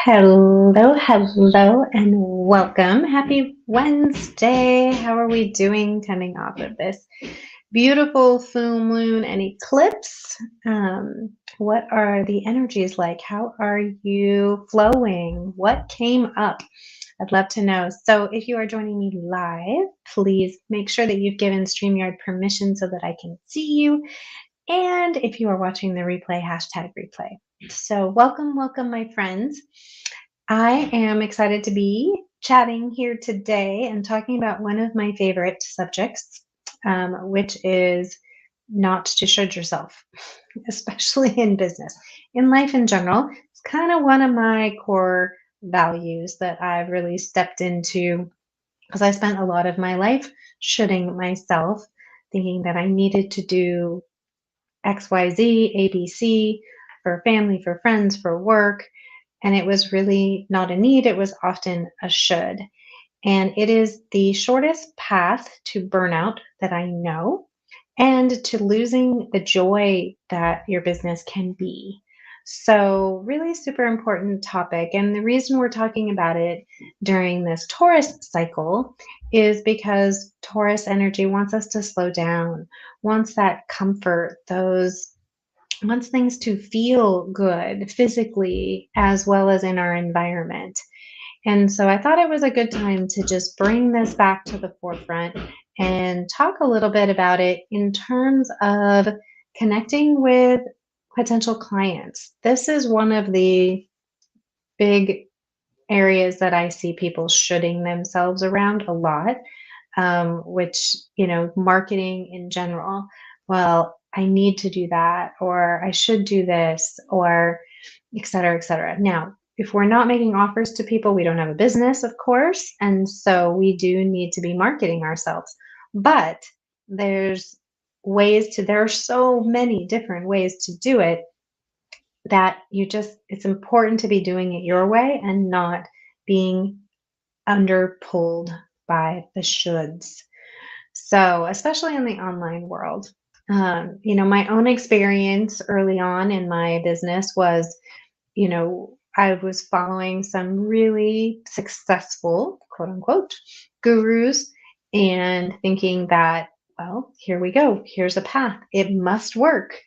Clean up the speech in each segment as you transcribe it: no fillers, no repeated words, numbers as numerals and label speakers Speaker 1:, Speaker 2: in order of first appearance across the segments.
Speaker 1: Hello, and welcome. Happy Wednesday. How are we doing coming off of this beautiful full moon and eclipse? What are the energies like? How are you flowing? What came up? I'd love to know. So, if you are joining me live, please make sure that you've given StreamYard permission so that I can see you. And if you are watching the replay, hashtag replay. So, welcome, my friends. I am excited to be chatting here today and talking about one of my favorite subjects, which is not to should yourself, especially in business. In life in general, it's kind of one of my core values that I've really stepped into because I spent a lot of my life shoulding myself, thinking that I needed to do XYZ, ABC for family, for friends, for work. And it was really not a need, it was often a should. And it is the shortest path to burnout that I know and to losing the joy that your business can be. So, really super important topic. And the reason we're talking about it during this Taurus cycle is because Taurus energy wants us to slow down, wants that comfort, those wants things to feel good physically as well as in our environment. And so I thought it was a good time to just bring this back to the forefront and talk a little bit about it in terms of connecting with potential clients. This is one of the big areas that I see people shoulding themselves around a lot, which, marketing in general. Well, I need to do that, or I should do this, or et cetera, et cetera. Now, if we're not making offers to people, we don't have a business, of course. And so we do need to be marketing ourselves. But there's there are so many different ways to do it that it's important to be doing it your way and not being under pulled by the shoulds. So, especially in the online world, my own experience early on in my business was, I was following some really successful, quote unquote, gurus and thinking that, well, here we go. Here's a path. It must work.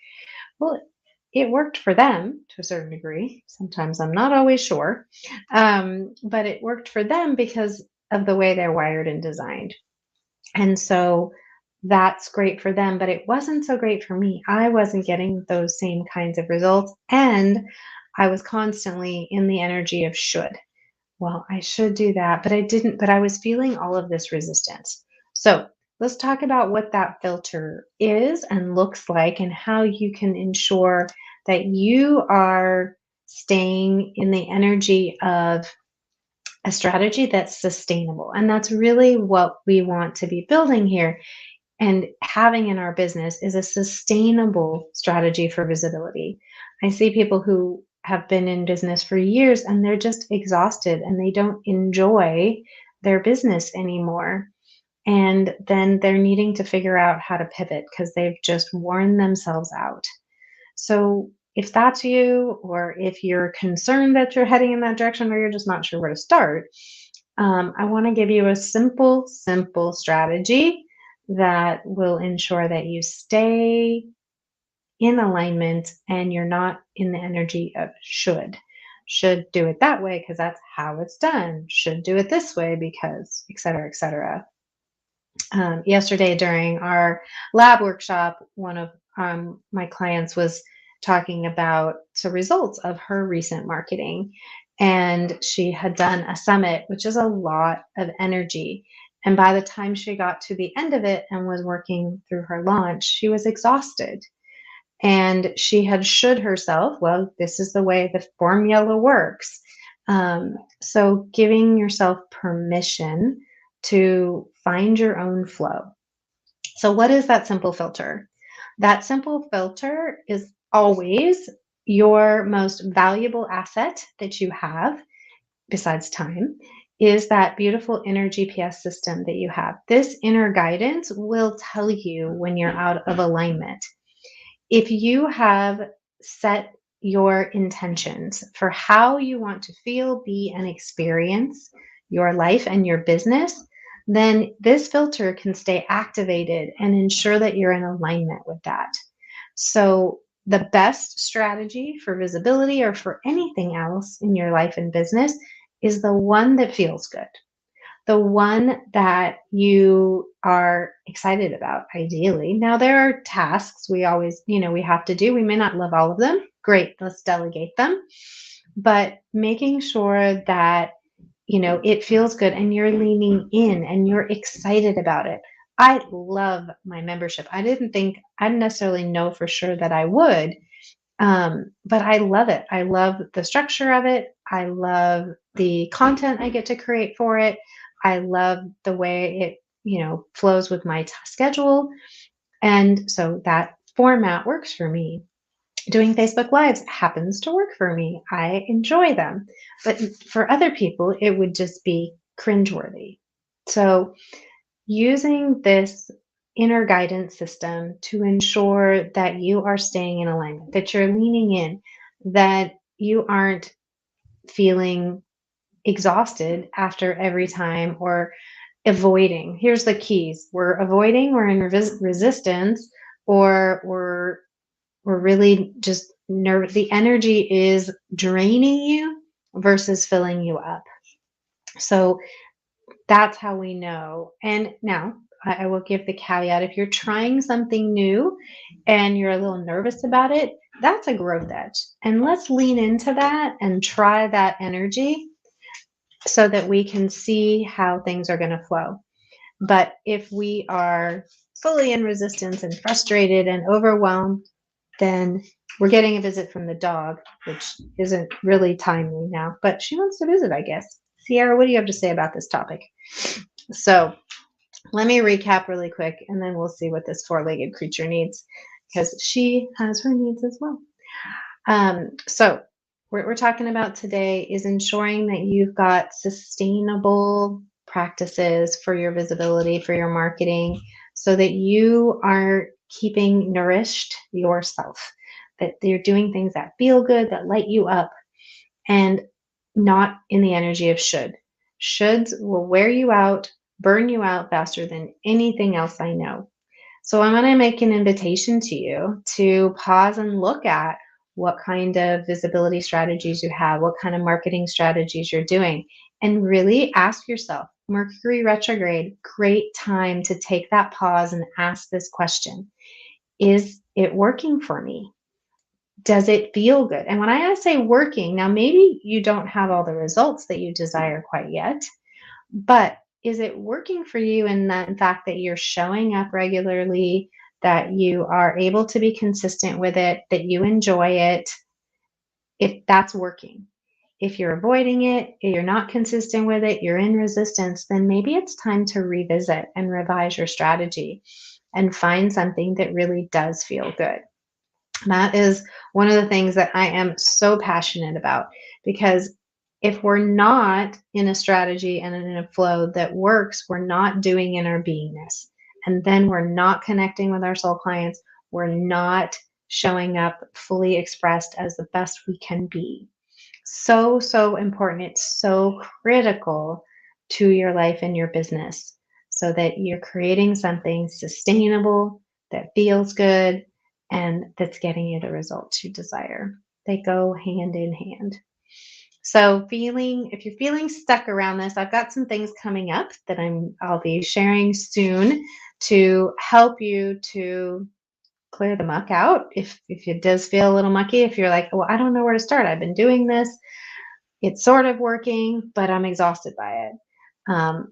Speaker 1: Well, it worked for them to a certain degree. Sometimes I'm not always sure. But it worked for them because of the way they're wired and designed. And so that's great for them, but it wasn't so great for me. I wasn't getting those same kinds of results. And I was constantly in the energy of should. Well, I should do that, but I didn't, but I was feeling all of this resistance. So let's talk about what that filter is and looks like and how you can ensure that you are staying in the energy of a strategy that's sustainable. And that's really what we want to be building here and having in our business is a sustainable strategy for visibility. I see people who have been in business for years and they're just exhausted and they don't enjoy their business anymore. And then they're needing to figure out how to pivot because they've just worn themselves out. So if that's you, or if you're concerned that you're heading in that direction, or you're just not sure where to start, I want to give you a simple strategy that will ensure that you stay in alignment and you're not in the energy of should. Should do it that way because that's how it's done. Should do it this way because, et cetera, et cetera. Yesterday during our lab workshop, one of my clients was talking about the results of her recent marketing. And she had done a summit, which is a lot of energy. And by the time she got to the end of it and was working through her launch, she was exhausted. And she had should herself, well, this is the way the formula works. So giving yourself permission to find your own flow. So, what is that simple filter? That simple filter is always your most valuable asset that you have, besides time, is that beautiful inner GPS system that you have. This inner guidance will tell you when you're out of alignment. If you have set your intentions for how you want to feel, be, and experience your life and your business, then this filter can stay activated and ensure that you're in alignment with that. So, the best strategy for visibility or for anything else in your life and business is the one that feels good, the one that you are excited about, ideally. Now, there are tasks we always, we have to do. We may not love all of them. Great, let's delegate them. But making sure that, it feels good and you're leaning in and you're excited about it. I love my membership. I didn't necessarily know for sure that I would, but I love it. I love the structure of it. I love the content I get to create for it. I love the way it, flows with my schedule. And so that format works for me. Doing Facebook Lives happens to work for me. I enjoy them. But for other people, it would just be cringeworthy. So using this inner guidance system to ensure that you are staying in alignment, that you're leaning in, that you aren't feeling exhausted after every time or avoiding. Here's the keys. We're avoiding, we're in resistance, or we're really just nervous. The energy is draining you versus filling you up. So that's how we know. And now I will give the caveat, if you're trying something new and you're a little nervous about it, that's a growth edge. And let's lean into that and try that energy so that we can see how things are going to flow. But if we are fully in resistance and frustrated and overwhelmed, then we're getting a visit from the dog, which isn't really timely now, but she wants to visit, I guess. Sierra, what do you have to say about this topic? So let me recap really quick, and then we'll see what this four-legged creature needs, because she has her needs as well. So what we're talking about today is ensuring that you've got sustainable practices for your visibility, for your marketing, so that you are keeping nourished yourself, that you're doing things that feel good, that light you up, and not in the energy of should. Shoulds will wear you out, burn you out faster than anything else I know. So I'm going to make an invitation to you to pause and look at what kind of visibility strategies you have, what kind of marketing strategies you're doing, and really ask yourself, Mercury retrograde, great time to take that pause and ask this question. Is it working for me? Does it feel good? And when I say working, now maybe you don't have all the results that you desire quite yet, but is it working for you in that, in fact, that you're showing up regularly, that you are able to be consistent with it, that you enjoy it? If that's working. If you're avoiding it, if you're not consistent with it, you're in resistance, then maybe it's time to revisit and revise your strategy and find something that really does feel good. That is one of the things that I am so passionate about, because if we're not in a strategy and in a flow that works, we're not doing in our beingness. And then we're not connecting with our soul clients. We're not showing up fully expressed as the best we can be. So, so important. It's so critical to your life and your business, so that you're creating something sustainable that feels good and that's getting you the results you desire. They go hand in hand. So if you're feeling stuck around this, I've got some things coming up that I'll be sharing soon to help you to clear the muck out. If it does feel a little mucky, if you're like, well, I don't know where to start. I've been doing this. It's sort of working, but I'm exhausted by it.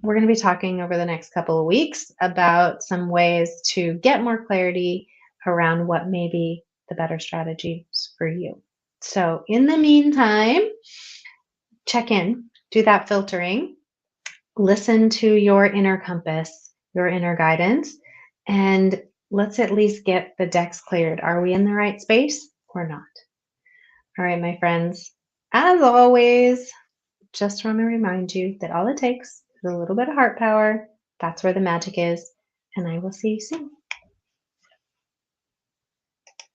Speaker 1: We're going to be talking over the next couple of weeks about some ways to get more clarity around what may be the better strategies for you. So in the meantime, check in, do that filtering, listen to your inner compass, your inner guidance, and let's at least get the decks cleared. Are we in the right space or not? All right, my friends, as always, just want to remind you that all it takes is a little bit of heart power. That's where the magic is. And I will see you soon.